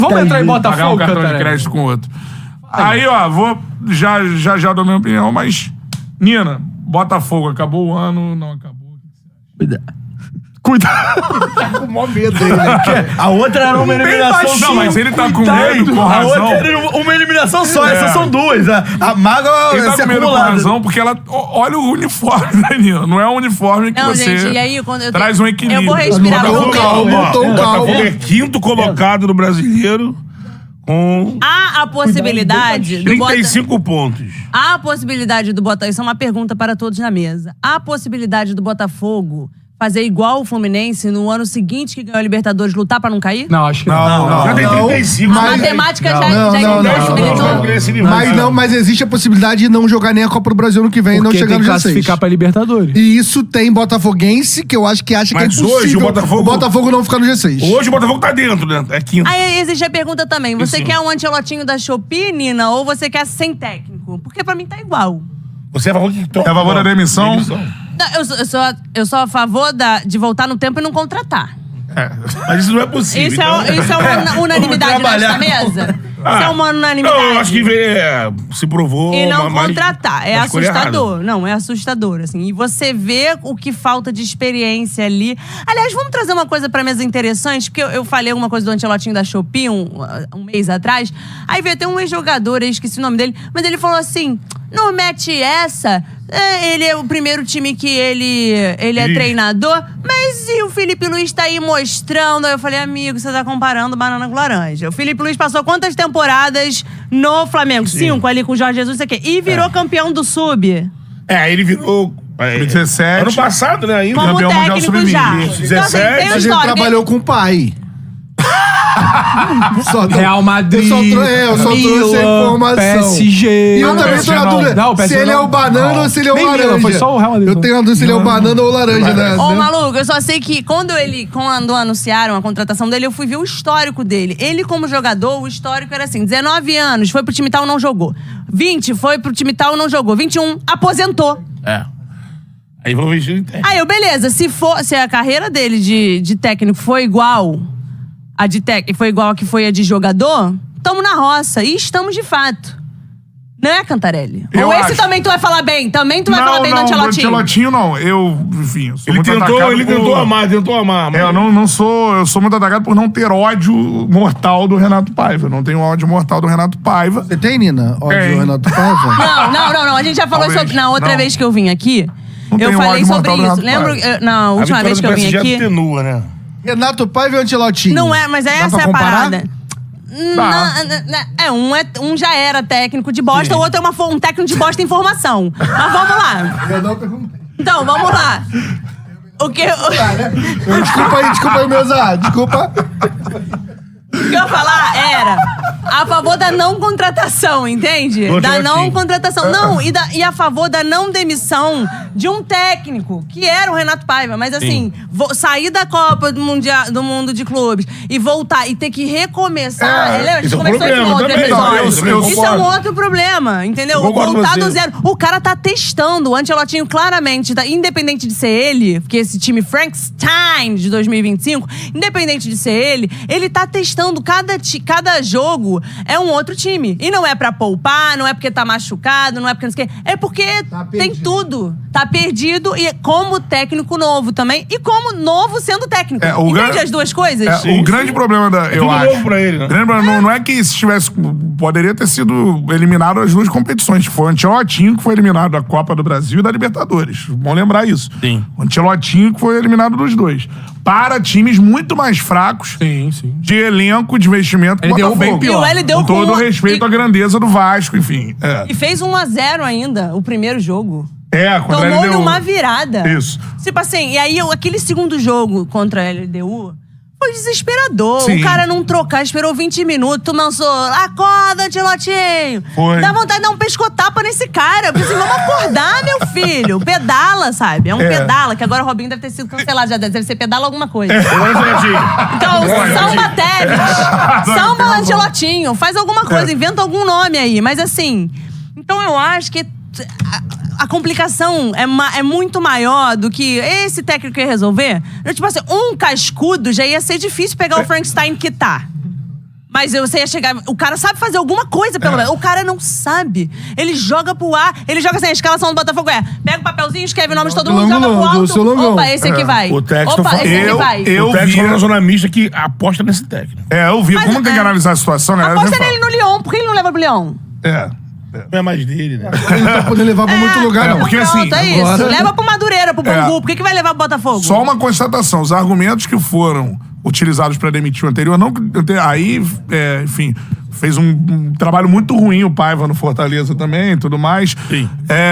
Vamos entrar em Pagar Botafogo, um cartão de Cantarelli. crédito com o outro. Aí, ó, vou... Já dou minha opinião, mas... Nina, Botafogo, acabou o ano, não acabou. Cuidado. Tá com mó medo aí, né? A outra era uma eliminação Não, mas ele tá com Cuidado. medo, com A razão. outra era uma eliminação só, essas são duas. A maga Ele tá se com medo com acumulada. razão, porque ela... Olha o uniforme da Nina. Não é um uniforme que Não, você gente, e aí, quando eu traz um equilíbrio. Eu vou respirar Botafogo, calma, Botafogo calma. é quinto colocado no Brasileiro com Há a possibilidade do 35 pontos. Há a possibilidade do Botafogo... Isso é uma pergunta para todos na mesa. Há a possibilidade do Botafogo fazer igual o Fluminense no ano seguinte que ganhou a Libertadores, lutar pra não cair? Não, acho que não. Já tem 35. A matemática já Mas existe a possibilidade de não jogar nem a Copa do Brasil no que vem e não Porque chegar tem no que G6. classificar pra Libertadores. E isso tem botafoguense que eu acho que acha Mas que é impossível hoje o Botafogo- não ficar no G6. Hoje o Botafogo tá dentro, né? É quinto. Aí existe a pergunta também. Você Isso. quer um Ancelotinho da Shopee, Nina, ou você quer sem técnico? Porque pra mim tá igual. Você é a favor que... É a favor da demissão? Não, eu sou a favor de voltar no tempo e não contratar. Mas isso não é possível. Isso é uma unanimidade nesta mesa? Isso é uma unanimidade. Não, eu acho que se provou... E não uma contratar. É escolha assustador. errada. Não, é assustador, assim. E você vê o que falta de experiência ali. Aliás, vamos trazer uma coisa pra mesa interessante, porque eu falei alguma coisa do Ancelotinho da Shopee um mês atrás. Aí veio até um ex-jogador, eu esqueci o nome dele, mas ele falou assim, não mete essa... ele é o primeiro time que ele é treinador, mas e o Felipe Luiz tá aí mostrando? Aí eu falei, amigo, você tá comparando banana com laranja. O Felipe Luiz passou quantas temporadas no Flamengo? 5 ali com o Jorge Jesus, não sei o quê. E virou campeão do Sub. Ele virou... 17. Ano passado, né? Ainda. Como campeão mundial técnico já. sub-20. Então, assim, tem uma Mas ele história. trabalhou com o pai. Real Madrid, Eu só trouxe a informação. PSG. E eu também tô na dúvida Não, se ele é o banana ou se ele é o Nem laranja. Milan, foi só o Real Madrid. Eu tenho a dúvida se ele é o banana ou o laranja, né? Ô, maluco, eu só sei que quando anunciaram a contratação dele, eu fui ver o histórico dele. Ele, como jogador, o histórico era assim: 19 anos, foi pro time tal, não jogou. 20, foi pro time tal, não jogou. 21, aposentou. Aí vamos ver. Aí eu, beleza, se a carreira dele de técnico foi igual a de técnico, foi igual a que foi a de jogador, tamo na roça. E estamos de fato. Não é, Cantarelli? Eu Ou esse acho. também tu vai falar bem? Também tu vai falar bem do Ancelotinho? Ancelotinho não. Enfim, eu sou Ele muito atacado tentou amar. Eu sou muito atacado por não ter ódio mortal do Renato Paiva. Eu não tenho ódio mortal do Renato Paiva. Você tem, Nina? Ódio, Tem. Renato Paiva? Não. A gente já falou Talvez. sobre... Na outra Não. vez que eu vim aqui, Não eu tem falei ódio sobre mortal do isso. Renato Lembro, Paiva. na última vez que eu vim aqui... Atenua, né? Renato Paiva e Ancelotinho. Não é, mas Dá essa pra é a comparar? parada. Um já era técnico de bosta, o outro é um técnico de bosta em formação. Mas vamos lá. Eu não perguntei. Então, vamos lá. O que Desculpa aí, Meusá. Desculpa. O que eu ia falar era a favor da não contratação, entende? Da não contratação. Não, e a favor da não demissão de um técnico, que era o Renato Paiva. Mas assim, sair da Copa do Mundo de Clubes e voltar e ter que recomeçar. A gente isso é um conversou isso no problema outro também. episódio. Eu Isso é um outro problema, entendeu? concordo Voltar com do você. zero. O cara tá testando. O Ancelotinho claramente, independente de ser ele, porque esse time Frankenstein de 2025, independente de ser ele tá testando. Cada jogo é um outro time. E não é pra poupar, não é porque tá machucado, não é porque não sei o quê. É porque tem tudo. Tá perdido e como técnico novo também. E como novo sendo técnico. Entende as duas coisas? O grande problema eu tudo acho. novo pra ele, né? O grande problema não é que se tivesse... Poderia ter sido eliminado as duas competições. Foi o Ancelotinho que foi eliminado da Copa do Brasil e da Libertadores. Bom lembrar isso. Sim. O Ancelotinho que foi eliminado dos dois. Para times muito mais fracos Sim. de elenco, de investimento. Ele deu Botafogo. bem pior. E ele deu com todo com- o respeito à grandeza do Vasco, enfim. E fez 1-0 ainda, o primeiro jogo. Contra a Tomou-lhe LDU. uma virada. Isso. Tipo assim, e aí aquele segundo jogo contra a LDU foi desesperador. Sim. O cara não trocar, esperou 20 minutos, tu lançou, acorda, Ancelotinho. Foi. Dá vontade de dar um pescotapa nesse cara. Porque assim, vamos acordar, meu filho. Pedala, sabe? É um pedala, que agora o Robinho deve ter sido cancelado, já deve ser pedala alguma coisa. Então, Samba Tevez, Samba Ancelotinho, faz alguma coisa, inventa algum nome aí. Mas assim, então eu acho que a complicação é muito maior do que esse técnico ia resolver. Tipo assim, um cascudo já ia ser difícil pegar o Frankenstein que tá. Mas você ia chegar... O cara sabe fazer alguma coisa, pelo menos. O cara não sabe. Ele joga pro ar. Ele joga assim, a escalação do Botafogo pega o papelzinho, escreve o nome de todo mundo, joga pro alto. seu Longão. Opa, esse aqui vai. O técnico Opa, esse aqui vai. o técnico falou na zona mista que aposta nesse técnico. Eu vi. Mas, Como tem que analisar a situação, né? Aposta nele no Lyon. Por que ele não leva pro Lyon? Não é mais dele, né? Ele não tá podendo levar pra muito lugar, não. porque assim, Pronto, é isso. agora- Leva pro Madureira, pro Bangu. Por que vai levar pro Botafogo? Só uma constatação. Os argumentos que foram utilizados para demitir o anterior, não, aí, enfim, fez um trabalho muito ruim o Paiva no Fortaleza também e tudo mais. Sim.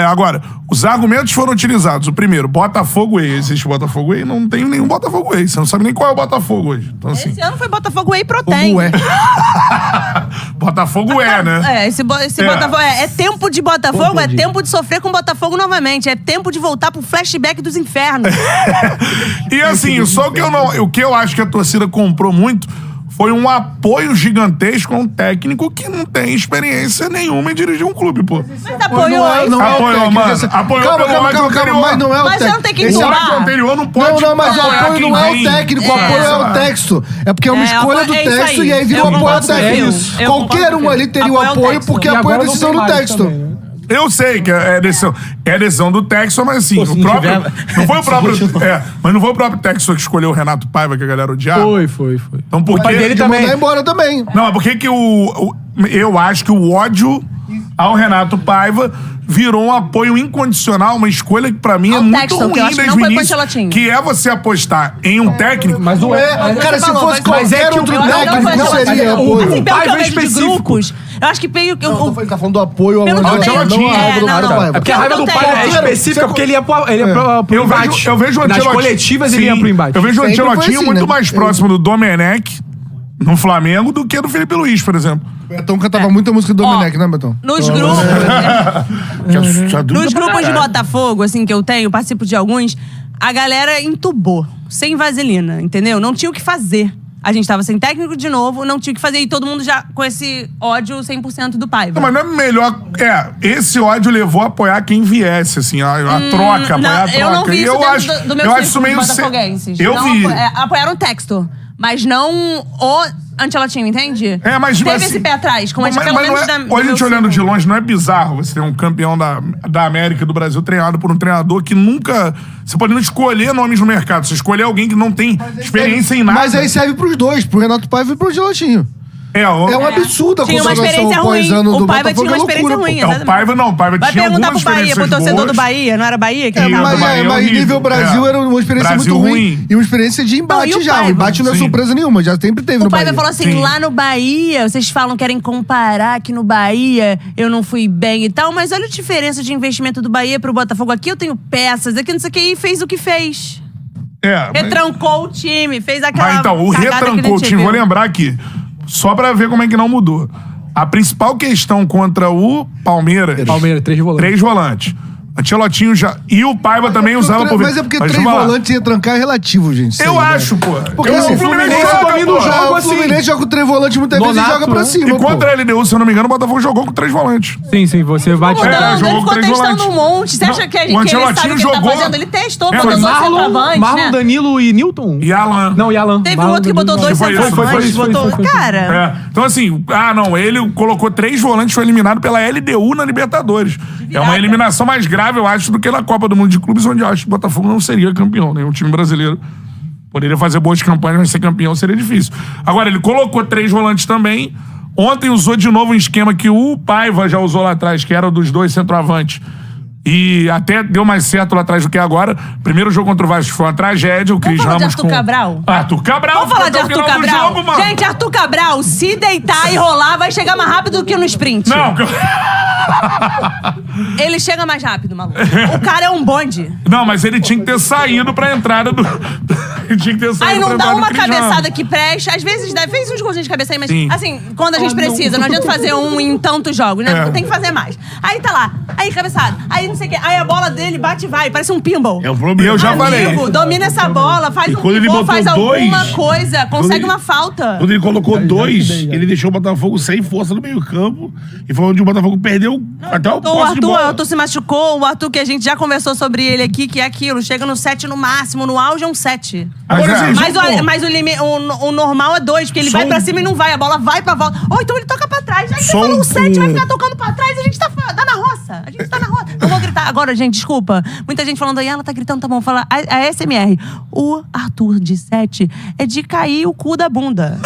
Agora, os argumentos foram utilizados. O primeiro, Botafogo Way. Existe Botafogo Way? Não tem nenhum Botafogo Way. Você não sabe nem qual é o Botafogo hoje. Então, assim, Esse ano foi Botafogo Whey Protein. Ué. Botafogo né? Esse Botafogo. É tempo de Botafogo, é tempo de sofrer com Botafogo novamente. É tempo de voltar pro flashback dos infernos. E assim, só que o que eu acho que a torcida comprou muito foi um apoio gigantesco a um técnico que não tem experiência nenhuma em dirigir um clube, pô. Mas apoiou aí. Não é o Apoiou, técnico. mano. Esse- Apoiou Calma, pelo calma, ódio calma, calma. anterior. Mas não é o Mas você técnico. não tem que O enturbar. ódio anterior não pode Não, mas o apoiar apoio quem não é vem. o técnico, o apoio é o texto. É porque é uma É, escolha do é isso texto aí. e aí vira Eu o apoio ao concordo com técnico. o Fio. Eu Qualquer concordo um com o ali Fio. teria o Apoio ao apoio texto. porque E apoia a agora não decisão tem do mais texto. também, né? Eu sei que é a decisão do Texton, mas assim, se o não próprio. tiver- Não foi o próprio. Mas não foi o próprio Texton que escolheu o Renato Paiva, que a galera odiava. Foi. Então por O pai que. dele De também. mandar embora também. Não, é porque que eu acho que o ódio ao Renato Paiva virou um apoio incondicional, uma escolha que pra mim é Ao muito Texton, que eu ruim acho que desde não o foi com o início. Ancelotti. Que é você apostar em um técnico. Mas não é. Cara, se falou, fosse mas é qualquer que outro o- técnico, não seria o- apoio. Assim, pelo que Paiva eu vejo de específico. grupos, eu acho que veio... Ele tá falando do apoio ao Pelo que eu Ancelotti, tenho- não a raiva do não, Renato não. Paiva. É porque a raiva do Pelo pai que é eu tenho. específica porque ele ia pro Eu embate. vejo o Nas Ancelotti. coletivas ele Sim, ia pro embate. Eu vejo o Sempre foi Ancelotti assim, muito né? mais próximo do Domenech no Flamengo do que do Felipe Luiz, por exemplo. O Betão cantava muita música do Domenech, né, Betão? Nos grupos... Nos grupos de Botafogo, assim, que eu tenho, participo de alguns, a galera entubou, sem vaselina, entendeu? Não tinha o que fazer. A gente tava sem técnico de novo, não tinha o que fazer. E todo mundo já com esse ódio 100% do Paiva. Mas não é melhor. Esse ódio levou a apoiar quem viesse, assim, a troca, Não, apoiar a troca. eu não vi E isso eu dentro acho, do meu eu acho isso círculo de meio. botafoguenses. Eu Não vi. apoiaram o texto, mas não o Ancelotti, entende? Mas Teve assim, esse pé atrás, como mas pelo não menos é, do a meu gente olhando de círculo. longe, não é bizarro você ter um campeão da América e do Brasil treinado por um treinador que nunca. Você pode não escolher nomes no mercado, você escolher alguém que não tem experiência em nada. Mas aí serve pros dois, pro Renato Paiva e pro Ancelotinho. É um absurdo a Tinha uma contratação experiência ruim. pós-ano do O Paiva Botafogo. tinha uma é experiência loucura, ruim, pô. O Paiva não, o Paiva Vai tinha perguntar algumas pro Bahia, pro experiências torcedor boas. do Bahia, não era Bahia? Que É, era mas- Mas, Bahia é mas horrível. nível Brasil É. era uma experiência Brasil muito ruim. ruim. E uma experiência de embate Não, e o já. O Paiva? embate não é Sim. surpresa nenhuma, já sempre teve O no Paiva Bahia. falou assim, Sim. lá no Bahia, vocês falam, querem comparar que no Bahia eu não fui bem e tal, mas olha a diferença de investimento do Bahia pro Botafogo. Aqui eu tenho peças, aqui não sei o que, e fez o que fez. Retrancou o time, fez aquela Mas então, o cagada que a retrancou o gente time, vou viu. lembrar aqui, só pra ver como é que não mudou. A principal questão contra o Palmeiras, Palmeiras, 3 volantes. 3 volantes. Ancelotinho já. E o Paiva também usava por Mas é porque Mas 3 vamos lá. volantes ia trancar é relativo, gente. isso Eu aí, né? acho, pô. Porque o assim, Fluminense Fluminense joga, domina o pô. jogo O assim. Fluminense joga com 3 volantes muitas vezes e Donato, joga pra né? cima, E pô. contra a LDU, se eu não me engano, o Botafogo jogou com 3 volantes. Sim, você bate. Mudando, jogou ele com ficou 3 testando volantes. um monte. Você acha Não, que o ele sabe Ancelotinho o que ele tá jogou- fazendo? Ele testou, Foi botou dois Marlon, centroavantes, Marlon, né? Danilo e Newton? E Alan. Não, e Alan. Teve Marlon, outro que botou Danilo, 2 Foi isso, centroavantes, foi isso, botou... Cara... Então, assim, ele colocou 3 volantes, foi eliminado pela LDU na Libertadores. É uma eliminação mais grave, eu acho, do que na Copa do Mundo de Clubes, onde eu acho que o Botafogo não seria campeão, nenhum time brasileiro. Poderia fazer boas campanhas, mas ser campeão seria difícil. Agora, ele colocou 3 volantes também. Ontem usou de novo um esquema que o Paiva já usou lá atrás, que era o dos 2 centroavantes. E até deu mais certo lá atrás do que agora. Primeiro jogo contra o Vasco foi uma tragédia. O Cris falar de Ramos Arthur Cabral? Arthur Cabral. Vamos falar de ficou até o Arthur final do Cabral? jogo, mano. Gente, Arthur Cabral, se deitar e rolar, vai chegar mais rápido do que no sprint. Não, Ele chega mais rápido, maluco. O cara é um bonde. não, mas ele tinha que ter saído pra entrada do. Ele tinha que ter saído Aí não pra dá entrada do uma Cris cabeçada Ramos. que presta. Às vezes fez uns golzinhos de cabeça aí, mas Sim. assim, quando a gente precisa, não adianta fazer um em tantos jogos, né? É. Tem que fazer mais. Aí tá lá, aí cabeçada, aí não sei o quê. Aí a bola dele bate e vai, parece um pinball. É o problema. E eu já falei. Amigo, domina essa bola, faz E um quando ele pivô, botou faz alguma dois, coisa, consegue ele- uma falta. Quando ele colocou 2, ele deixou o Botafogo sem força no meio-campo. E foi onde o Botafogo perdeu até o O posse de bola. Arthur se machucou, o Arthur que a gente já conversou sobre ele aqui, que é aquilo, chega no 7 no máximo, no auge é um 7. Agora, assim, O normal é 2, porque ele vai pra cima e não vai. A bola vai pra volta. Ou então ele toca pra trás. Aí você Só falou um- 7, vai ficar tocando pra trás. A gente tá na roça. A gente tá na roça. Não vou gritar. Agora, gente, desculpa. Muita gente falando aí, ela tá gritando, tá bom. Fala a SMR. O Arthur de 7 é de cair o cu da bunda.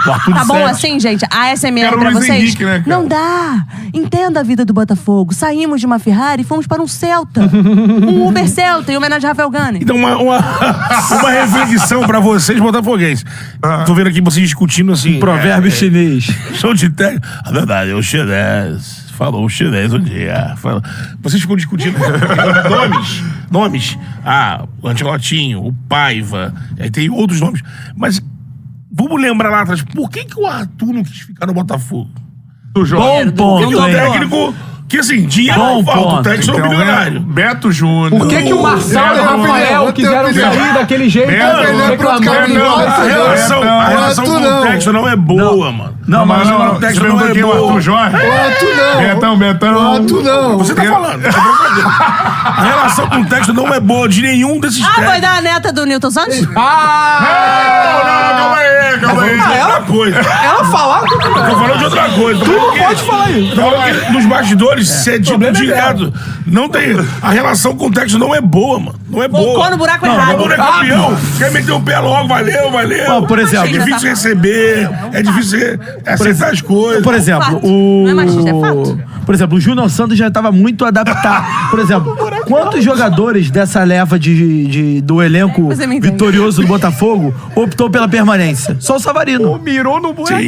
Tá bom assim, gente? A SMR Era o pra Luiz vocês? Henrique, né, cara? Não dá. Entenda a vida do Botafogo. Saímos de uma Ferrari e fomos para um Celta. Um Uber Celta, em homenagem a Rafael Gani. Então, uma reflexão pra vocês, botafoguenses. Tô vendo aqui vocês discutindo assim. Provérbio chinês. Show de técnico. A verdade, é o chinês. Falou o chinês um dia. Vocês ficam discutindo nomes. O Ancelotinho, o Paiva, aí tem outros nomes. Mas vamos lembrar lá atrás, por que o Arthur não quis ficar no Botafogo? Do jogo. Bom Porque ponto, o hein? técnico, que assim, dinheiro não falta, o técnico é milionário. Beto Júnior. Por que o Marcelo e o Rafael quiseram sair daquele jeito? Reclamando. A relação com o Texto não é boa, mano. Não, mas o Texto não é o boa. Arthur Jorge. O Arthur não. Betão. O Arthur não. Você tá falando. A relação com o Texto não é boa de nenhum desses Vai técnicos. dar a neta do Newton Santos? Não, calma aí. Outra coisa. Ela falar Tô falando de outra coisa. Tu não pode falar isso. Tô falando que nos bastidores, você é dito direto. Não tem. A relação com o Texto não é boa, mano. Não é boa. Bocou no buraco O errado. Bono é campeão. Quer meter o pé logo, valeu. Bom, por exemplo- É difícil receber, é difícil aceitar as coisas. Por exemplo, Fato. Não é machista, é fato. Por exemplo, o Júnior Santos já estava muito adaptado. Por exemplo, quantos jogadores dessa leva do elenco Você me entende. vitorioso do Botafogo optou pela permanência? Só o Savarino. Mirou no buraco.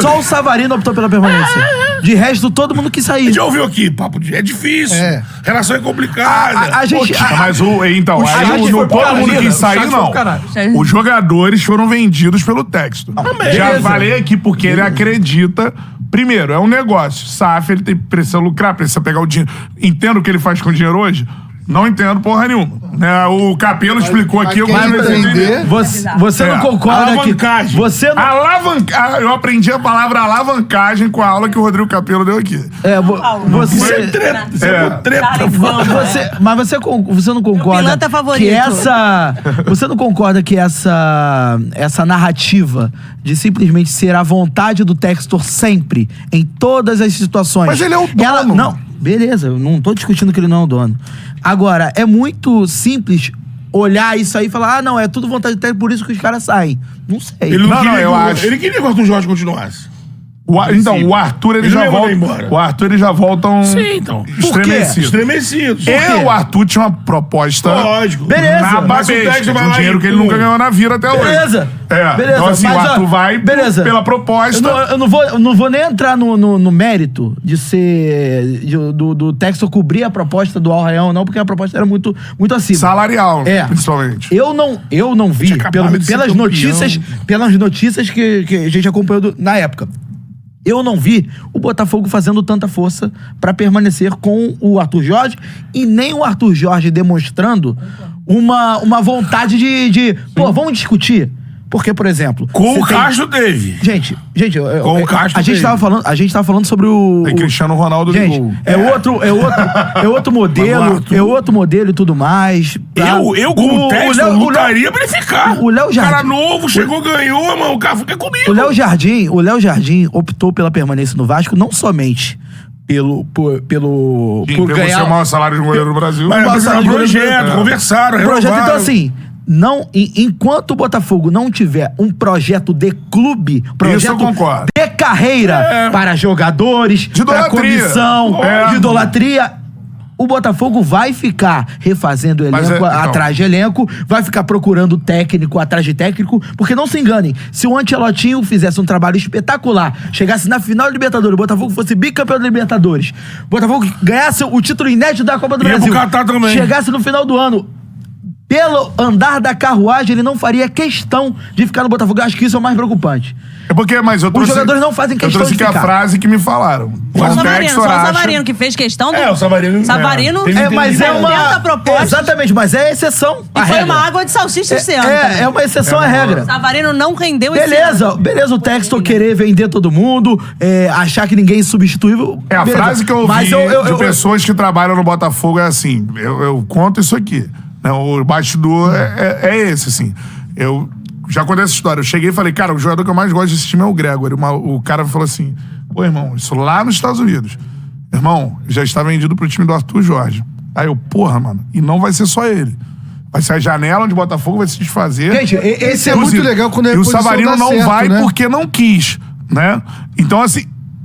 Só o Savarino optou pela permanência. De resto, todo mundo quis A sair. gente já ouviu aqui, papo de. É difícil. É. Relação é complicada. A gente. Mas então, aí Chat foi pro todo mundo caralho, quis o sair, chat foi não. pro caralho. Os jogadores foram vendidos pelo Texto. Já falei aqui porque ele acredita. Primeiro, é um negócio. SAF, ele precisa lucrar, precisa pegar o dinheiro. Entendo o que ele faz com o dinheiro hoje? Não entendo porra nenhuma. Né? O Capelo explicou aqui. Eu quem continuo sem entender- entender. Você não concorda que. Alavancagem. Você não. Eu aprendi a palavra alavancagem com a aula que o Rodrigo Capelo deu aqui. Você é treta. Você é treta. Mas você não concorda pilantra favorito. que você não concorda que essa narrativa de simplesmente ser a vontade do Textor sempre, em todas as situações. Mas ele é o dono. Não, beleza, eu não tô discutindo que ele não é o dono. Agora, é muito simples olhar isso aí e falar, não, é tudo vontade do Textor, por isso que os caras saem. Não sei. Ele não, Não, queria, eu acho. Ele queria que o Arthur Jorge continuasse. Então, o Arthur, ele Ele já levou volta. embora. O Arthur, ele já voltam Sim, então. estremecidos. Estremecidos. O Arthur tinha uma proposta Lógico. Beleza. na Mas o babesca, Texto vai de um lá dinheiro e que ele nunca pum. ganhou na vida até hoje. Beleza. Beleza. Então, assim, Mas, o Arthur ó, vai beleza. pela proposta. Eu não vou nem entrar no mérito de ser. Do Textor cobrir a proposta do Al Rayyan, não, porque a proposta era muito acima. Salarial, É. principalmente. Eu não vi, Tinha acabado de ser pelas notícias que a gente acompanhou na época. Eu não vi o Botafogo fazendo tanta força pra permanecer com o Arthur Jorge e nem o Arthur Jorge demonstrando uma vontade de vamos discutir. Porque, por exemplo... Com o você tem- Castro teve. Gente, Com o Castro a gente teve. tava falando sobre o... Tem Cristiano Ronaldo Gente, ligou. é outro modelo, Arthur- é outro modelo e tudo mais. tá? Eu como técnico, lutaria pra ele ficar. o Léo Jardim- cara novo, chegou, ganhou, mano. O cara fica comigo. O Léo Jardim optou pela permanência no Vasco não somente por Pelo ganhar seu maior salário de goleiro do Brasil. Mas Mas fizeram um sabe, projeto, é. conversaram, o projeto. renovaram. Então, assim, enquanto o Botafogo não tiver um projeto de clube, projeto eu concordo. de carreira para jogadores, De para idolatria. comissão, É. de idolatria, o Botafogo vai ficar refazendo elenco Mas então. atrás de elenco, vai ficar procurando técnico atrás de técnico, porque não se enganem, se o Ancelotinho fizesse um trabalho espetacular, chegasse na final da Libertadores, o Botafogo fosse bicampeão da Libertadores, o Botafogo ganhasse o título inédito da Copa do Ia Brasil, pro Catar também. chegasse no final do ano, pelo andar da carruagem, ele não faria questão de ficar no Botafogo. Eu acho que isso é o mais preocupante. É porque, mas eu trouxe... jogadores não fazem questão Eu trouxe de aqui a ficar. frase que me falaram. Só o O Savarino, Textor só o acha- Savarino que fez questão do... É, o Savarino... Savarino Mas é uma... 70 propostas. Exatamente, mas é exceção. E foi uma água de salsicha esse ano. É uma exceção à regra. Savarino não rendeu esse ano. Beleza o Textor querer vender todo mundo, achar que ninguém é substituível. É, a beleza. frase que eu ouvi Mas de pessoas que trabalham no Botafogo é assim, eu conto isso aqui. Né? O bastidor é esse, assim. Eu já contei essa história. Eu cheguei e falei, cara, o jogador que eu mais gosto desse time é o Gregory. O cara falou assim, pô, irmão, isso lá nos Estados Unidos. Irmão, já está vendido pro time do Arthur Jorge. Aí eu, porra, mano, e não vai ser só ele. Vai ser a janela onde o Botafogo vai se desfazer. Gente, esse é muito legal quando a E o reposição Savarino dá não certo, vai né? porque não quis, né? Então, assim,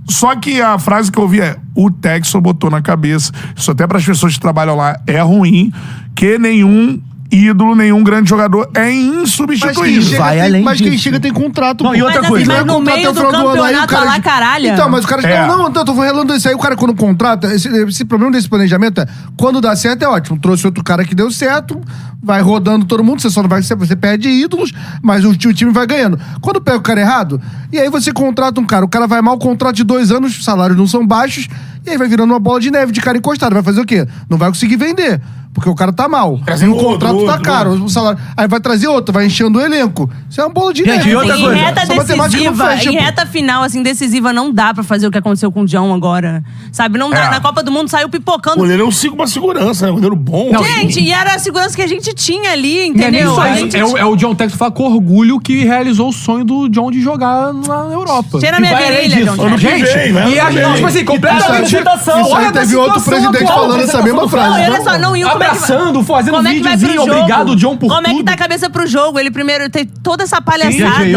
só que a frase que eu ouvi é, o Textor botou na cabeça, isso até para as pessoas que trabalham lá é ruim, que nenhum ídolo, nenhum grande jogador é insubstituível. Vai além Mas quem disso. chega tem contrato. Não, pô. e outra Mas, coisa. assim, mas no Contrato meio até do o final do ano, aí o campeonato, cara- lá, caralho. Então, mas o cara... Não, eu tô falando isso aí. O cara, quando contrata, esse problema desse planejamento é, quando dá certo é ótimo. Trouxe outro cara que deu certo, vai rodando todo mundo, você só não vai... Você perde ídolos, mas o time vai ganhando. Quando pega o cara errado, e aí você contrata um cara, o cara vai mal, contrato de 2 anos, os salários não são baixos, e aí vai virando uma bola de neve de cara encostado. Vai fazer o quê? Não vai conseguir vender. Porque o cara tá mal. Trazendo o contrato outro, tá caro, o salário. Aí vai trazer outro, vai enchendo o elenco. Isso é uma bola de Gente, neve. e outra Em coisa, reta essa matemática não decisiva, fecha, em pô. reta final, assim, decisiva, não dá pra fazer o que aconteceu com o John agora. Sabe, não dá. É. Na Copa do Mundo saiu pipocando. O goleiro é uma segurança, né? O goleiro bom. Gente, e era a segurança que a gente tinha ali, Não é nem entendeu? só A isso. gente- É o John Textor falar com orgulho que realizou o sonho do John de jogar na Europa. Cheira E minha vai além virilha, disso. John Ano que Gente, vem, vai, e ano a que gente, vem. tipo assim, completamente Isso aí citação. Olha teve da outro situação presidente atual, falando essa mesma apresentação frase. do Não, Flamengo. olha só, não, e o como é que vai- Abraçando, fazendo Como é que vai pro videozinho, jogo? obrigado, John, por Como é que tudo. tá a cabeça pro jogo? Ele primeiro tem toda essa palhaçada. Gente,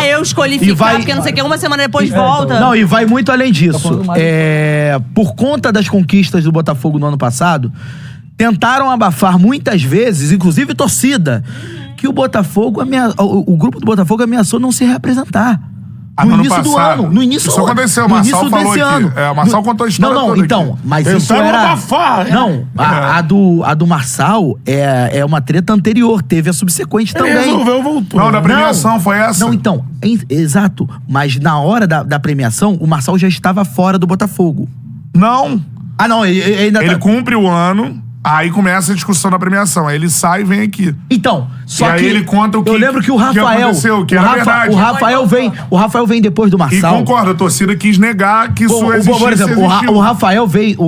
eu escolhi e ficar, vai- porque não sei o que, uma semana depois volta. Não, e vai muito além disso. falando mais. Por conta das conquistas do Botafogo no ano passado, tentaram abafar muitas vezes, inclusive torcida, que o Botafogo o grupo do Botafogo ameaçou não se representar. Ah, No no ano início do passado. ano. No início Isso aconteceu, o no Marçal início falou desse aqui. ano. É, o Marçal contou a história Não, toda então, aqui. mas isso Tentaram era... abafar, né? Não, a do Marçal é uma treta anterior, teve a subsequente Ele também. resolveu, voltou. Não, da premiação foi essa. Não, então, exato. Mas na hora da premiação, o Marçal já estava fora do Botafogo. Não. Ah, não, ele ainda Ele tá... cumpre o ano, aí começa a discussão da premiação. Aí ele sai e vem aqui. Então, só E aí que ele conta o que- eu lembro que o que Rafael, aconteceu, que o era Rafa- verdade. o Rafael vem depois do E Marçal. concorda, a torcida quis negar que isso existisse. Por exemplo, existiu. o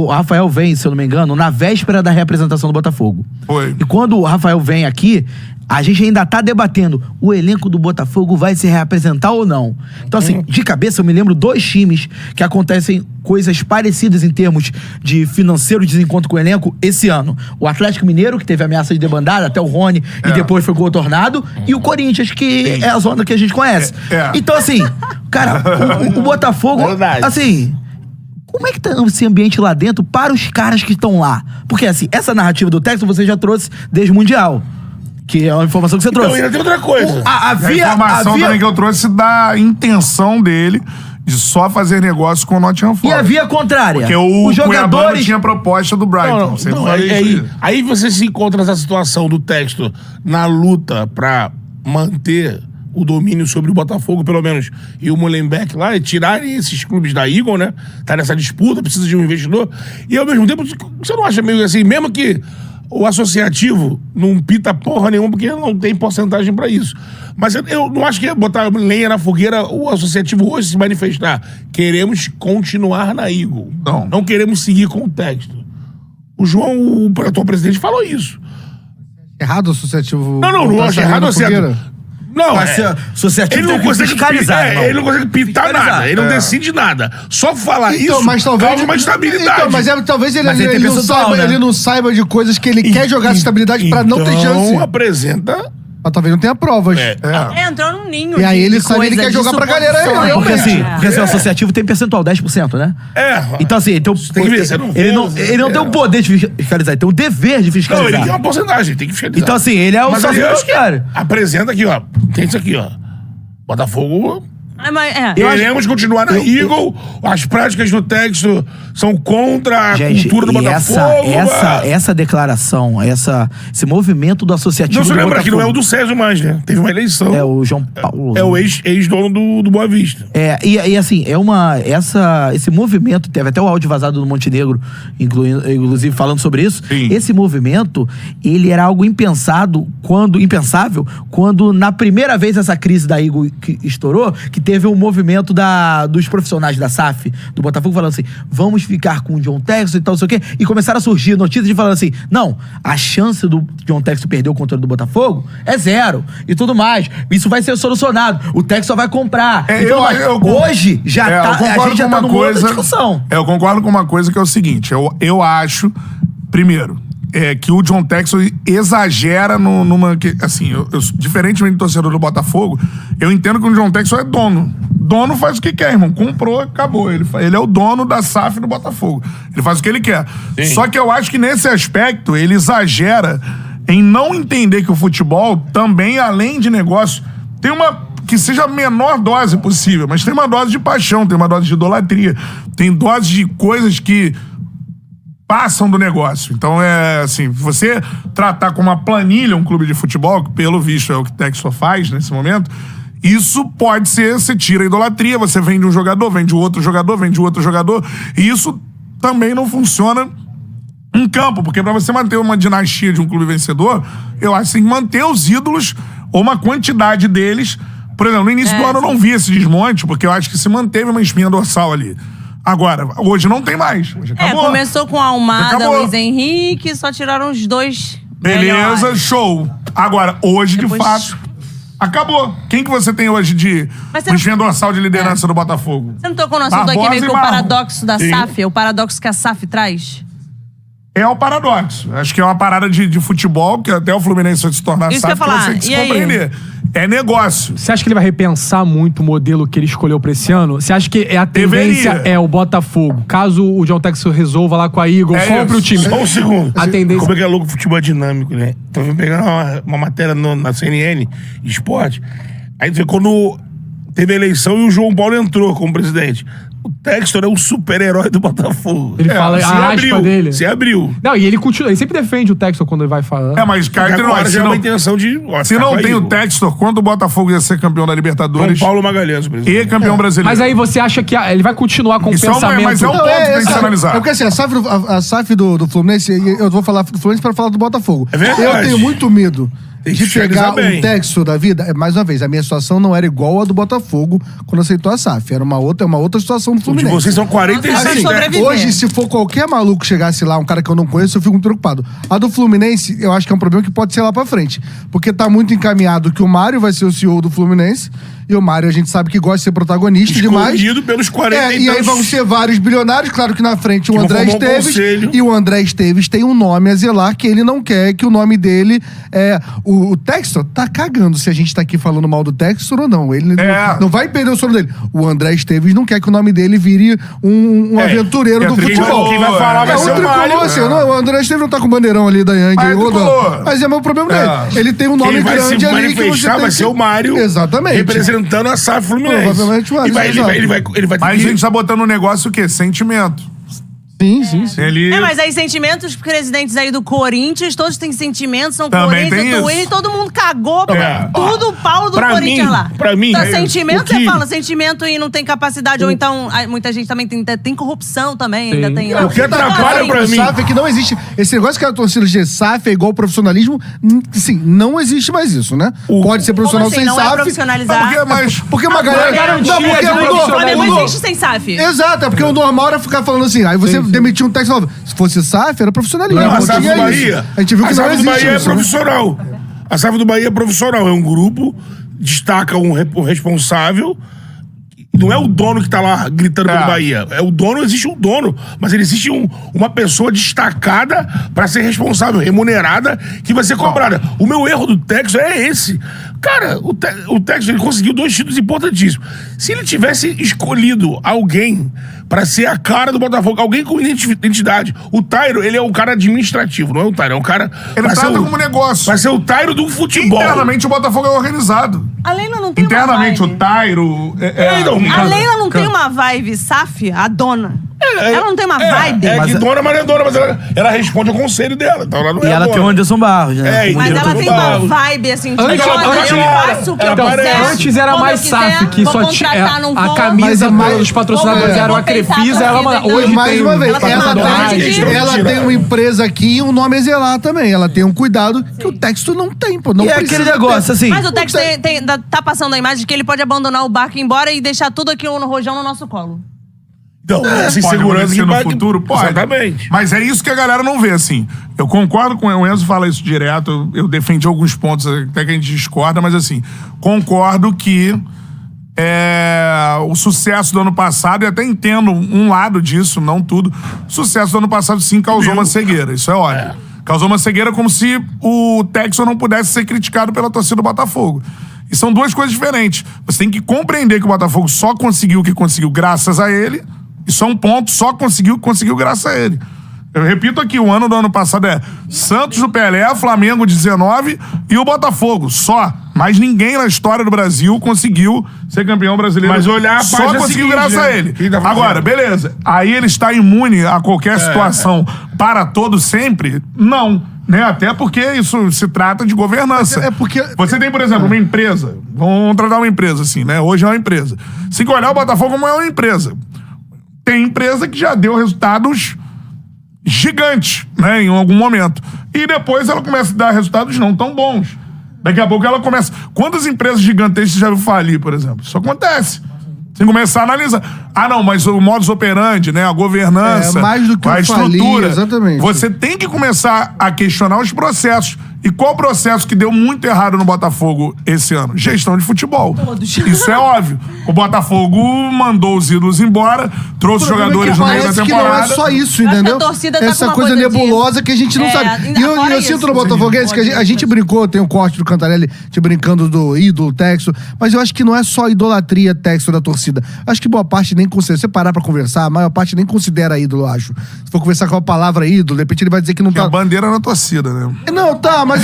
Rafael vem, se eu não me engano, na véspera da representação do Botafogo. Foi. E quando o Rafael vem aqui, a gente ainda tá debatendo, o elenco do Botafogo vai se reapresentar ou não? Então, assim, de cabeça, eu me lembro 2 times que acontecem coisas parecidas em termos de financeiro desencontro com o elenco esse ano. O Atlético Mineiro, que teve ameaça de debandada, até o Rony, e depois foi gol tornado, e o Corinthians, que é a zona que a gente conhece. Então, assim, cara, o Botafogo, Verdade. assim... Como é que tá esse ambiente lá dentro para os caras que estão lá? Porque, assim, essa narrativa do Texas você já trouxe desde o Mundial. Que é uma informação que você Então, trouxe. ainda tem outra coisa. A informação também que eu trouxe da intenção dele de só fazer negócio com o Nottingham E Forest. a via contrária. Porque o Os Cuiabá jogadores... tinha proposta do Brighton. Você Não, foi- aí você se encontra nessa situação do texto na luta pra manter o domínio sobre o Botafogo, pelo menos, e o Molenbeek lá, e tirarem esses clubes da Eagle, né? Tá nessa disputa, precisa de um investidor. E ao mesmo tempo, você não acha meio assim, mesmo que o associativo não pita porra nenhuma, porque não tem porcentagem pra isso. Mas eu não acho que é botar lenha na fogueira o associativo hoje se manifestar. Queremos continuar na Eagle. Não queremos seguir com o texto. O João, o atual presidente, falou isso. Errado o associativo. Não acho errado ou certo. Não, Mas se- associativo ele tem não que consegue fiscalizar, irmão. ele não consegue pitar Fiscalizar. nada, ele não decide nada. Só falar Então, isso mas talvez. causa uma estabilidade. Então, mas talvez ele, Mas ele tem ele não percentual, saiba, né? ele não saiba de coisas que ele quer jogar essa estabilidade pra não ter chance. Então, apresenta. Mas talvez não tenha provas. Entrou num ninho. E aí de ele sabe, ele coisa, quer jogar de pra galera aí, suposições. Porque realmente. assim, o associativo tem percentual, 10%, né? Então, assim, tem que ver, você não ele, vê, não, você ele não tem o poder de fiscalizar, ele tem o dever de Não, ele fiscalizar. tem uma porcentagem, tem que fiscalizar. Então, assim, ele é o Mas aí sócio eu do acho que cara. apresenta aqui, ó. Tem isso aqui, ó. Botafogo. Queremos continuar na Eagle. As práticas do texto são contra a Gente, cultura do e Botafogo. essa declaração, esse movimento do associativo Não se do lembra que não é o Botafogo. do Sérgio mais, né? Teve uma eleição. É o João Paulo. É o ex-dono do Boa Vista. E assim, esse movimento, teve até o áudio vazado do Montenegro, inclusive falando sobre isso. Sim. Esse movimento, ele era algo impensável, quando na primeira vez essa crise da Eagle que estourou, que teve teve um movimento dos profissionais da SAF, do Botafogo, falando assim, vamos ficar com o John Textor e tal, não sei o quê, e começaram a surgir notícias de falando assim, não, a chance do John Textor perder o controle do Botafogo é 0, e tudo mais. Isso vai ser solucionado. O Textor vai comprar. e tudo mais. Hoje, a gente já tá numa outra discussão. Eu concordo com uma coisa que é o seguinte, eu acho, primeiro, que o John Textor exagera numa... Assim, eu, diferentemente do torcedor do Botafogo, eu entendo que o John Textor é dono. Dono faz o que quer, irmão. Comprou, acabou. Ele é o dono da SAF do Botafogo. Ele faz o que ele quer. Sim. Só que eu acho que nesse aspecto, ele exagera em não entender que o futebol também, além de negócio, tem uma... que seja a menor dose possível, mas tem uma dose de paixão, tem uma dose de idolatria, tem dose de coisas que passam do negócio. Então, assim, você tratar como uma planilha um clube de futebol, que pelo visto é o que o Textor faz nesse momento, isso pode ser, você tira a idolatria, você vende um jogador, vende outro jogador, vende outro jogador, e isso também não funciona em campo, porque pra você manter uma dinastia de um clube vencedor, eu acho que tem que manter os ídolos, ou uma quantidade deles. Por exemplo, no início do ano eu não vi esse desmonte, porque eu acho que se manteve uma espinha dorsal ali. Agora, hoje não tem mais. Hoje acabou. Começou com a Almada, Luiz Henrique, só tiraram os 2 Beleza, melhores. Show. Agora, hoje, de fato, acabou. Quem que você tem hoje de espinha dorsal de liderança do Botafogo? Você não tocou no assunto aqui meio que o paradoxo da SAF? O paradoxo que a SAF traz? É o paradoxo. Acho que é uma parada de futebol, que até o Fluminense vai se tornar SAF, que você tem que se compreender. É negócio. Você acha que ele vai repensar muito o modelo que ele escolheu pra esse ano? Você acha que a tendência é o Botafogo? Caso o John Textor resolva lá com a Eagle, compre o time. Só um segundo. A tendência... Como é que é louco o futebol dinâmico, né? Tava pegando uma matéria na CNN, Esporte. Aí você vê quando teve a eleição e o João Paulo entrou como presidente. O Textor é um super-herói do Botafogo. Ele fala a aspa dele. Se abriu. Não, e ele continua, ele sempre defende o Textor quando ele vai falando. Mas cá entre nós, já é uma intenção de... se não tem o Textor, quando o Botafogo ia ser campeão da Libertadores... João Paulo Magalhães, presidente. E campeão brasileiro. Mas aí você acha que ele vai continuar com o pensamento... Mas é um ponto que tem que se analisar. Porque assim, a SAF do Fluminense, eu vou falar do Fluminense para falar do Botafogo. É verdade. Eu tenho muito medo de pegar bem. um Textor da vida. Mais uma vez, a minha situação não era igual a do Botafogo quando aceitou a SAF. Era uma outra situação do Fluminense. Vocês são 46, assim, hoje, se for qualquer maluco chegasse lá, um cara que eu não conheço, eu fico muito preocupado. A do Fluminense, eu acho que é um problema que pode ser lá pra frente. Porque tá muito encaminhado que o Mário vai ser o CEO do Fluminense. E o Mário, a gente sabe que gosta de ser protagonista demais. Escondido pelos 40 e aí vão ser vários bilionários. Claro que na frente o André Esteves. E o André Esteves tem um nome a zelar que ele não quer que o nome dele é... O Textor tá cagando se a gente tá aqui falando mal do Textor ou não. Ele não vai perder o sono dele. O André Esteves não quer que o nome dele vire um aventureiro do futebol. Quem vai falar vai ser o Mário. Assim, o André Esteves não tá com o bandeirão ali da Yang. Mas é o problema dele. Ele tem um nome grande ali que você tem vai ser o Mário. Exatamente. Representando a SAF Fluminense. Provavelmente o Mário. Ele vai Mas a gente tá botando no negócio o quê? Sentimento. Sim. Mas aí sentimentos, presidentes aí do Corinthians, todos têm sentimentos, são também Corinthians, do Wayne, todo mundo cagou tudo o Paulo do Corinthians lá. Pra mim, sentimento, você fala, sentimento e não tem capacidade, ou então, muita gente também tem corrupção também, ainda tem... O que atrapalha pra mim... SAF é que não existe, esse negócio que a torcida de SAF é igual profissionalismo, sim, não existe mais isso, né? Pode ser profissional sem não SAF. É profissionalizar? Porque uma galera... O Flamengo não existe sem SAF. Exato, é porque o normal era ficar falando assim, aí você demitiu um técnico, se fosse SAF, era profissionalismo. A SAF do Bahia. A gente viu que não existe. A SAF do Bahia é profissional. A SAF do Bahia é profissional. É um grupo, destaca um responsável. Não é o dono que tá lá gritando pelo Bahia. É o dono, existe um dono, mas ele existe uma pessoa destacada pra ser responsável, remunerada, que vai ser cobrada. O meu erro do Textor é esse. Cara, o Textor ele conseguiu 2 títulos importantíssimos. Se ele tivesse escolhido alguém pra ser a cara do Botafogo, alguém com identidade. O Tairo, ele é um cara administrativo, não é o Tairo, é um cara... Ele trata como negócio. Vai ser o Tairo do futebol. Internamente o Botafogo é organizado. A Leila não tem internamente uma vibe. o Tairo... A Leila não tem uma vibe SAF, a dona. Ela não tem uma vibe. É que dona, mas não é dona, mas ela responde ao conselho dela. Então ela não E é ela dona. tem o Anderson Barros, né? Mas ela tem uma vibe, assim, de Antes- olha, antes- eu faço o que eu quiser. Antes era quando mais eu quiser, SAF, que vou só tinha contratar, não a vou. camisa Mas é dos patrocinadores mais- eram a vou pensar Crefisa, a ela torcida, hoje então. Mais tem uma vez, ela tem ela, uma tem, vibe. ela tem uma empresa aqui e um nome a zelar também. Ela tem um cuidado que o Texto não tem, pô. Não E é precisa aquele negócio, ter. assim... Mas o Tex tá passando a imagem de que ele pode abandonar o barco e ir embora e deixar tudo aquilo no rojão no nosso colo. Então, essa Pode insegurança acontecer que no vai... futuro? Pode. Exatamente. Mas é isso que a galera não vê, assim. Eu concordo com o Enzo, fala isso direto. Eu defendi alguns pontos até que a gente discorda, mas assim, concordo que o sucesso do ano passado, e até entendo um lado disso, não tudo. O sucesso do ano passado sim causou uma cegueira, isso é óbvio. Causou uma cegueira como se o Textor não pudesse ser criticado pela torcida do Botafogo. E são duas coisas diferentes. Você tem que compreender que o Botafogo só conseguiu o que conseguiu graças a ele. Isso é um ponto, só conseguiu o que conseguiu graças a ele. Eu repito aqui, o ano do ano passado é Santos do Pelé, Flamengo 19 e o Botafogo, só. Mas ninguém na história do Brasil conseguiu ser campeão brasileiro. Mas olhar a só página conseguiu seguinte, graças né? a ele. Quem tá fazendo? Agora, beleza. Aí ele está imune a qualquer situação para todo sempre? Não. Né? Até porque isso se trata de governança. É porque... Você tem, por exemplo, uma empresa. Vamos tratar uma empresa assim, né? Hoje é uma empresa. Se olhar o Botafogo como é uma empresa. Tem empresa que já deu resultados gigantes, né? Em algum momento. E depois ela começa a dar resultados não tão bons. Daqui a pouco ela começa... Quantas empresas gigantescas já viu falir, por exemplo? Isso acontece. Você começar a analisar. Ah, não, mas o modus operandi, né? A governança, É, mais do que a o falir, estrutura. exatamente. Você tem que começar a questionar os processos. E qual processo que deu muito errado no Botafogo esse ano? Gestão de futebol. Isso é óbvio. O Botafogo mandou os ídolos embora, trouxe O problema jogadores é que no meio da parece que temporada. não é só isso, Eu acho entendeu? que a torcida tá Essa com uma coisa coisa nebulosa que a gente não sabe. ainda E eu fora sinto isso. no Botafoguense que a gente brincou, tem um corte do Cantarelli te brincando do ídolo, Texto, mas eu acho que não é só idolatria Texto da torcida. Acho que boa parte nem considera. Se você parar pra conversar, a maior parte nem considera ídolo, eu acho. Se for conversar com a palavra ídolo, de repente ele vai dizer que não Que a tá... bandeira na torcida, né? Não, tá, mas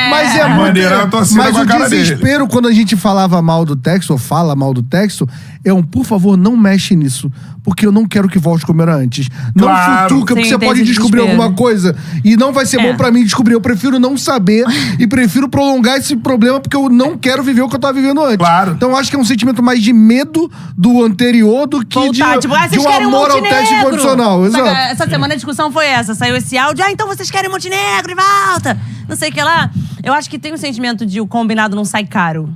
mas é A muito... bandeira na torcida Mas com a o cara desespero quando a gente falava mal do Texto, ou fala mal do Texto, por favor, não mexe nisso. Porque eu não quero que volte como era antes. Não Claro. futuca, porque Sim, você tem pode esse descobrir desespero. alguma coisa e não vai ser bom pra mim descobrir. Eu prefiro não saber e prefiro prolongar esse problema porque eu não quero viver o que eu tava vivendo antes. Claro. Então eu acho que é um sentimento mais de medo do anterior do que Voltar, tipo, de vocês um querem amor ao Texto Montenegro. incondicional. Exato. Essa semana a discussão foi essa. Saiu esse áudio. Então vocês querem Montenegro e volta. Não sei o que lá. Eu acho que tem um sentimento de o combinado não sai caro.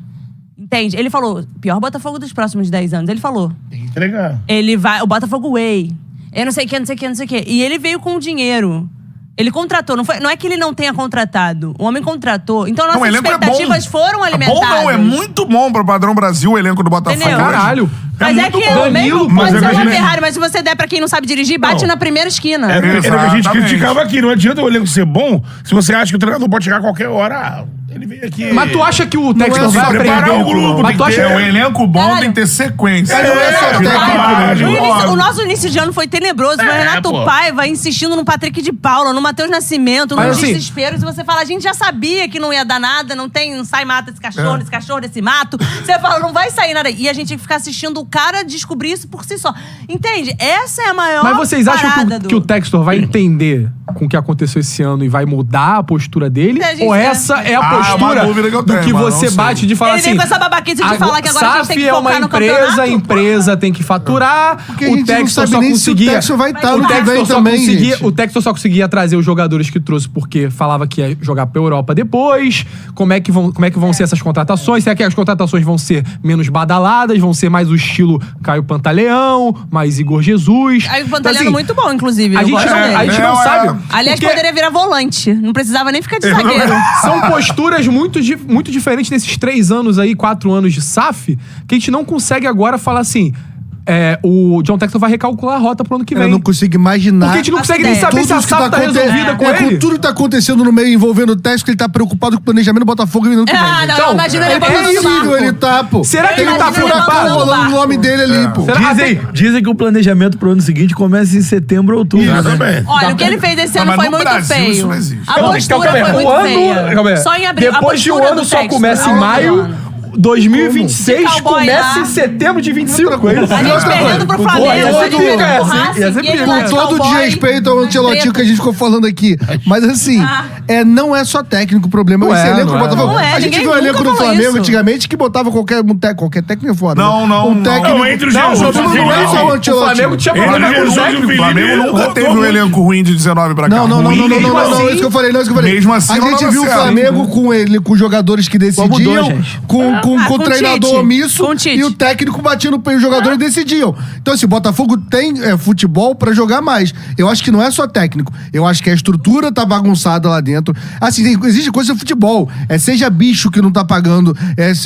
Entende? Ele falou, pior Botafogo dos próximos 10 anos. Ele falou. Tem que entregar. Ele vai... O Botafogo Way. Eu não sei o que, não sei o que, não sei o que. E ele veio com dinheiro. Ele contratou. Não é que ele não tenha contratado. O homem contratou. Então Não, o nossas elenco expectativas foram alimentadas. Bom não, é muito bom pro padrão Brasil o elenco do Botafogo. Entendeu? hoje. Caralho. Mas é muito que bom. o mesmo Mas pode é ser que a uma gente- Ferrari, mas se você der pra quem não sabe dirigir, bate Não. na primeira esquina. Era o que a gente Exatamente. criticava aqui. Não adianta o elenco ser bom se você acha que o treinador pode chegar a qualquer hora. Ele veio aqui... Mas tu acha que o Textor é vai só preparar aprender? o grupo, Mas tem tu que acha ter É, o elenco bom Caralho. tem que ter sequência. Não é só técnico, né, O nosso início de ano foi tenebroso. Foi Renato pô. Paiva insistindo no Patrick de Paula, no Matheus Nascimento, no Mas, assim, desespero. Se você fala, a gente já sabia que não ia dar nada, não sai mata esse cachorro desse mato. Você fala, não vai sair nada. E a gente tem que ficar assistindo o cara descobrir isso por si só. Entende? Essa é a maior Mas vocês acham parada que o Textor vai entender com o que aconteceu esse ano e vai mudar a postura dele? A gente Ou tem- essa é a Ah, é uma postura dúvida que eu do tenho, que mas você não sei. bate de falar Ele assim... vem com essa babaquice de falar que agora a gente tem que SAF é uma focar no empresa, campeonato? a empresa tem que faturar. Porque a O gente não Textor sabe só nem se o conseguia... Textor vai estar O no que Textor vem só também, conseguia- gente. O Textor só conseguia trazer os jogadores que trouxe porque falava que ia jogar pra Europa depois. Como é que vão ser essas contratações? Será que as contratações vão ser menos badaladas? Vão ser mais o estilo Caio Pantaleão, mais Igor Jesus? Aí o Então, Pantaleano assim, muito bom, inclusive. A eu gente, gosto dele. a gente não É, sabe. Aliás, porque poderia virar volante. Não precisava nem ficar de zagueiro. são posturas muito diferentes nesses 3 anos aí, 4 anos de SAF, que a gente não consegue agora falar assim... o John Textor vai recalcular a rota pro ano que vem. Eu não consigo imaginar. Porque a gente não consegue nem ideia. saber se a Tudo isso que SAF tá resolvida com ele. tudo que tá acontecendo no meio envolvendo o Texto, que ele tá preocupado com o planejamento do Botafogo e não que vem. Ah, não, eu imagino ele é botando no possível barco. ele tá, pô. Será que Tem ele um tá furacão preocupado? rolando o nome dele ali, pô. Será- Dizem que o planejamento pro ano seguinte começa em setembro ou outubro. né? Exatamente. Olha, o que ele fez esse ano Mas foi no muito Brasil feio. isso não existe. A postura foi muito feia. Só em abril. a Depois de um postura ano do só Textor. começa em Não, maio. não. 2026 De cowboy começa lá. em setembro de 25. Outra coisa. A gente perdendo pro Flamengo, Pô, a gente todo- perdendo pro ia ser Racing, pica. ele lá Com de todo o cowboy, desrespeito ao Ancelotti preto. que a gente ficou falando aqui. Mas assim, não é só técnico o problema. Não Esse é, elenco não do é. Botafogo. Não é, A gente ninguém viu o elenco nunca do falou Flamengo isso. antigamente que botava qualquer técnico é foda. Não, não, Um técnico. não, entre os não, Jesus, não, não é só o O Ancelotti. Flamengo tinha Entre problema com o Jesus e o técnico. Felipe, O Flamengo nunca rodou teve um muito. elenco ruim de 19 pra cá. Não, Ruim, mesmo assim- não, isso que eu falei, não, isso que eu falei. Mesmo assim, a não gente dava viu o certo. Flamengo com jogadores que decidiam, mudou, gente? com com o o treinador Tite. omisso Com o Tite. e o técnico batia no pé e os jogadores decidiam. Então, assim, o Botafogo tem futebol pra jogar mais. Eu acho que não é só técnico. Eu acho que a estrutura tá bagunçada lá dentro. Assim, existe coisa de futebol. Seja bicho que não tá pagando,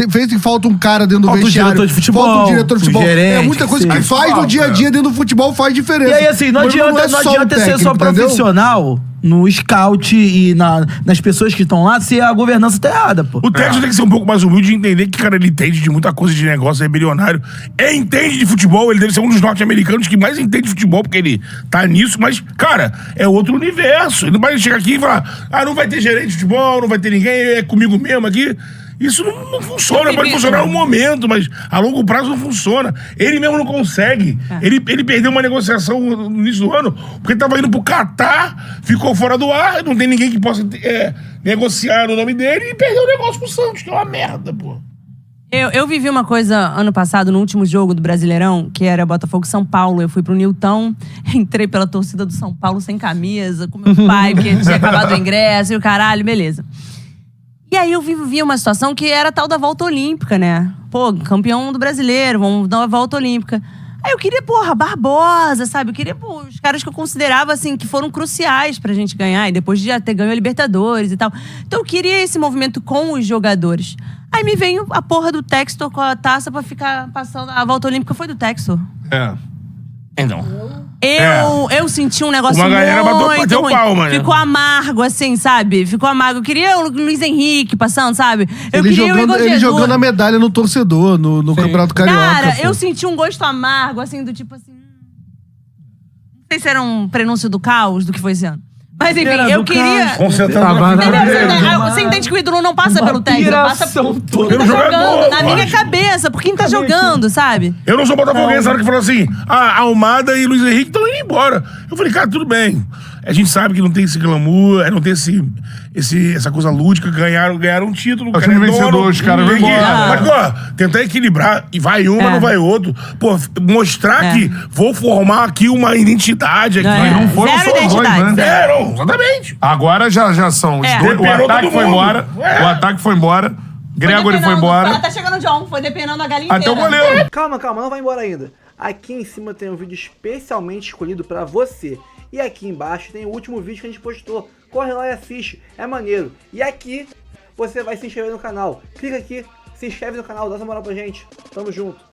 fez que falta um cara dentro do Falta um vestiário. diretor de futebol, Falta um diretor de um futebol. gerente, muita coisa que sim. faz no dia a dia dentro do futebol faz diferença. E aí, assim, não Mas adianta, é não só o adianta ser só técnico, entendeu? profissional no scout e nas pessoas que estão lá se a governança tá errada, pô. O técnico tem que ser um pouco mais humilde e entender que, cara, ele entende de muita coisa de negócio, é bilionário. Ele entende de futebol, ele deve ser um dos norte-americanos que mais entende de futebol, porque ele tá nisso, mas, cara, é outro universo. Ele não vai chegar aqui e falar, não vai ter gerente de futebol, não vai ter ninguém, é comigo mesmo aqui. Isso não funciona, pode funcionar no momento, mas a longo prazo não funciona. Ele mesmo não consegue. Ele perdeu uma negociação no início do ano, porque tava indo pro Catar, ficou fora do ar, não tem ninguém que possa negociar no nome dele e perdeu o negócio pro Santos, que é uma merda, pô. Eu vivi uma coisa ano passado, no último jogo do Brasileirão, que era Botafogo São Paulo. Eu fui pro Newton, entrei pela torcida do São Paulo sem camisa, com meu pai, porque tinha acabado o ingresso e o caralho, beleza. E aí eu vi uma situação que era a tal da volta olímpica, né? Pô, campeão do brasileiro, vamos dar uma volta olímpica. Aí eu queria, Barbosa, sabe? Eu queria, os caras que eu considerava, assim, que foram cruciais pra gente ganhar. E depois de já ter ganho a Libertadores e tal. Então eu queria esse movimento com os jogadores. Aí me veio a porra do Textor com a taça pra ficar passando. A volta olímpica foi do Textor. Então. Eu senti um negócio Uma galera muito bateu ruim. palma, né? Ficou amargo, assim, sabe? Ficou amargo. Eu queria o Luiz Henrique passando, sabe? Eu Ele queria o Igor jogando Jesus. a medalha no torcedor, no Campeonato Carioca. Cara, pô. eu senti um gosto amargo, assim, do tipo assim... Não sei se era um prenúncio do caos, do que foi esse ano. Mas enfim, Era eu do queria... caos. Concentrado Entendeu? Você entende que o ídolo não passa pelo técnico, passa piração por quem tá Pelo jogador, jogando. Na minha lógico. cabeça, por quem tá jogando, sabe? Eu não sou botafoguense, na hora que falou assim, Almada e Luiz Henrique estão indo embora. Eu falei, cara, tudo bem. A gente sabe que não tem esse glamour, não tem essa coisa lúdica, ganharam um título. É o time cara vencedor, dono, os caras tem vão que- embora. Mas, pô, tentar equilibrar, e vai não vai outro. Pô, mostrar que vou formar aqui uma identidade aqui. não foram Zero só os dois, identidade. né? Não, exatamente. Agora já são os É. dois. O Depenou ataque todo foi mundo. embora. O ataque foi embora. Gregory foi embora. Tá chegando o John, foi depenando a galinha Até o inteira. goleiro. Calma, não vai embora ainda. Aqui em cima tem um vídeo especialmente escolhido pra você. E aqui embaixo tem o último vídeo que a gente postou. Corre lá e assiste, é maneiro. E aqui você vai se inscrever no canal. Clica aqui, se inscreve no canal, dá essa moral pra gente. Tamo junto.